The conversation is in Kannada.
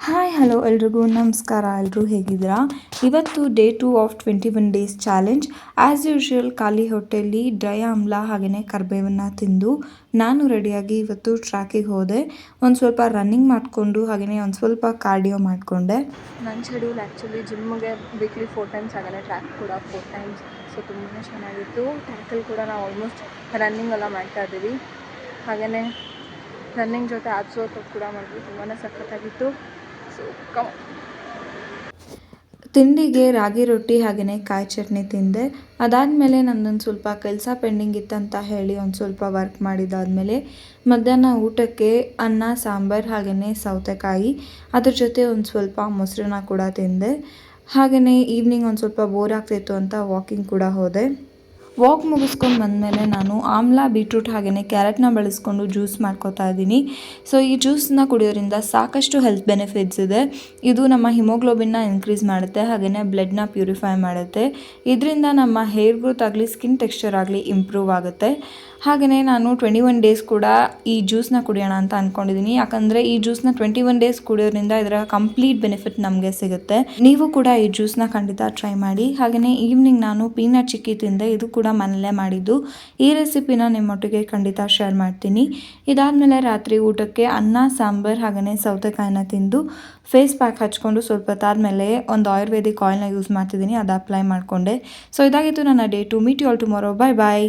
ಹಾಯ್ ಹಲೋ ಎಲ್ರಿಗೂ ನಮಸ್ಕಾರ. ಎಲ್ಲರೂ ಹೇಗಿದ್ದೀರಾ? ಇವತ್ತು day 2 of 21 days challenge. As usual ಖಾಲಿ ಹೊಟ್ಟೆಯಲ್ಲಿ ಡ್ರೈ ಆಮ್ಲ ಹಾಗೆಯೇ ಕರಿಬೇವನ್ನು ತಿಂದು ನಾನು ರೆಡಿಯಾಗಿ ಇವತ್ತು ಟ್ರ್ಯಾಕಿಗೆ ಹೋದೆ. ಒಂದು ಸ್ವಲ್ಪ ರನ್ನಿಂಗ್ ಮಾಡಿಕೊಂಡು ಹಾಗೆಯೇ ಒಂದು ಸ್ವಲ್ಪ ಕಾರ್ಡಿಯೋ ಮಾಡಿಕೊಂಡೆ. ನನ್ನ ಶೆಡ್ಯೂಲ್ ಆ್ಯಕ್ಚುಲಿ ಜಿಮ್ಗೆ ವೀಕ್ಲಿ 4 ಟೈಮ್ಸ್ ಆಗಲ್ಲ, ಟ್ರ್ಯಾಕ್ ಕೂಡ 4 ಟೈಮ್ಸ್. ಸೊ ತುಂಬಾ ಚೆನ್ನಾಗಿತ್ತು. ಟ್ರ್ಯಾಕಲ್ಲಿ ಕೂಡ ನಾವು ಆಲ್ಮೋಸ್ಟ್ ರನ್ನಿಂಗ್ ಎಲ್ಲ ಮಾಡ್ತಾ ಇದ್ದೀವಿ. ಹಾಗೆಯೇ ರನ್ನಿಂಗ್ ಜೊತೆ ಆಬ್ಸ್ ವರ್ಕೌಟ್ ಕೂಡ ಮಾಡಿದ್ವಿ. ತುಂಬಾ ಸಖತ್ತಾಗಿತ್ತು. ಸೊ ತಿಂಡಿಗೆ ರಾಗಿ ರೊಟ್ಟಿ ಹಾಗೆಯೇ ಕಾಯಿ ಚಟ್ನಿ ತಿಂದೆ. ಅದಾದಮೇಲೆ ನನ್ನೊಂದು ಸ್ವಲ್ಪ ಕೆಲಸ ಪೆಂಡಿಂಗ್ ಇತ್ತಂತ ಹೇಳಿ ಒಂದು ಸ್ವಲ್ಪ ವರ್ಕ್ ಮಾಡಿದಾದಮೇಲೆ ಮಧ್ಯಾಹ್ನ ಊಟಕ್ಕೆ ಅನ್ನ ಸಾಂಬಾರು ಹಾಗೆಯೇ ಸೌತೆಕಾಯಿ, ಅದ್ರ ಜೊತೆ ಒಂದು ಸ್ವಲ್ಪ ಮೊಸರನ್ನ ಕೂಡ ತಿಂದೆ. ಹಾಗೆಯೇ ಈವ್ನಿಂಗ್ ಒಂದು ಸ್ವಲ್ಪ ಬೋರ್ ಆಗ್ತಿತ್ತು ಅಂತ ವಾಕಿಂಗ್ ಕೂಡ ಹೋದೆ. ವಾಕ್ ಮುಗಿಸ್ಕೊಂಡು ಬಂದಮೇಲೆ ನಾನು ಆಮ್ಲ, ಬೀಟ್ರೂಟ್ ಹಾಗೆಯೇ ಕ್ಯಾರೆಟ್ನ ಬಳಸ್ಕೊಂಡು ಜ್ಯೂಸ್ ಮಾಡ್ಕೋತಾ ಇದ್ದೀನಿ. ಸೊ ಈ ಜ್ಯೂಸನ್ನ ಕುಡಿಯೋದ್ರಿಂದ ಸಾಕಷ್ಟು ಹೆಲ್ತ್ ಬೆನಿಫಿಟ್ಸ್ ಇದೆ. ಇದು ನಮ್ಮ ಹಿಮೋಗ್ಲೋಬಿನ್ನ ಇನ್ಕ್ರೀಸ್ ಮಾಡುತ್ತೆ ಹಾಗೆಯೇ ಬ್ಲಡ್ನ ಪ್ಯೂರಿಫೈ ಮಾಡುತ್ತೆ. ಇದರಿಂದ ನಮ್ಮ ಹೇರ್ ಗ್ರೋತ್ ಆಗಲಿ ಸ್ಕಿನ್ ಟೆಕ್ಸ್ಚರ್ ಆಗಲಿ ಇಂಪ್ರೂವ್ ಆಗುತ್ತೆ. ಹಾಗೆಯೇ ನಾನು 21 ಡೇಸ್ ಕೂಡ ಈ ಜ್ಯೂಸನ್ನ ಕುಡಿಯೋಣ ಅಂತ ಅಂದ್ಕೊಂಡಿದ್ದೀನಿ. ಯಾಕಂದರೆ ಈ ಜ್ಯೂಸನ್ನ 21 ಡೇಸ್ ಕುಡಿಯೋದ್ರಿಂದ ಇದರ ಕಂಪ್ಲೀಟ್ ಬೆನಿಫಿಟ್ ನಮಗೆ ಸಿಗುತ್ತೆ. ನೀವು ಕೂಡ ಈ ಜ್ಯೂಸನ್ನ ಖಂಡಿತ ಟ್ರೈ ಮಾಡಿ. ಹಾಗೆಯೇ ಈವ್ನಿಂಗ್ ನಾನು ಪೀನಟ್ ಚಿಕ್ಕಿ ತಿಂದೆ. ಇದು ಕೂಡ ಮನೆಯಲ್ಲೇ ಮಾಡಿದ್ದು. ಈ ರೆಸಿಪಿನ ನಿಮ್ಮೊಟ್ಟಿಗೆ ಖಂಡಿತ ಶೇರ್ ಮಾಡ್ತೀನಿ. ಇದಾದಮೇಲೆ ರಾತ್ರಿ ಊಟಕ್ಕೆ ಅನ್ನ ಸಾಂಬಾರು ಹಾಗೆಯೇ ಸೌತೆಕಾಯಿನ ತಿಂದು ಫೇಸ್ ಪ್ಯಾಕ್ ಹಚ್ಕೊಂಡು ಸ್ವಲ್ಪ ಹೊತ್ತಾದಮೇಲೆ ಒಂದು ಆಯುರ್ವೇದಿಕ್ ಆಯಿಲ್ನ ಯೂಸ್ ಮಾಡ್ತಿದ್ದೀನಿ. ಅದು ಅಪ್ಲೈ ಮಾಡಿಕೊಂಡೆ. ಸೊ ಇದಾಗಿತ್ತು ನನ್ನ day 2. Meet you all tomorrow. Bye bye.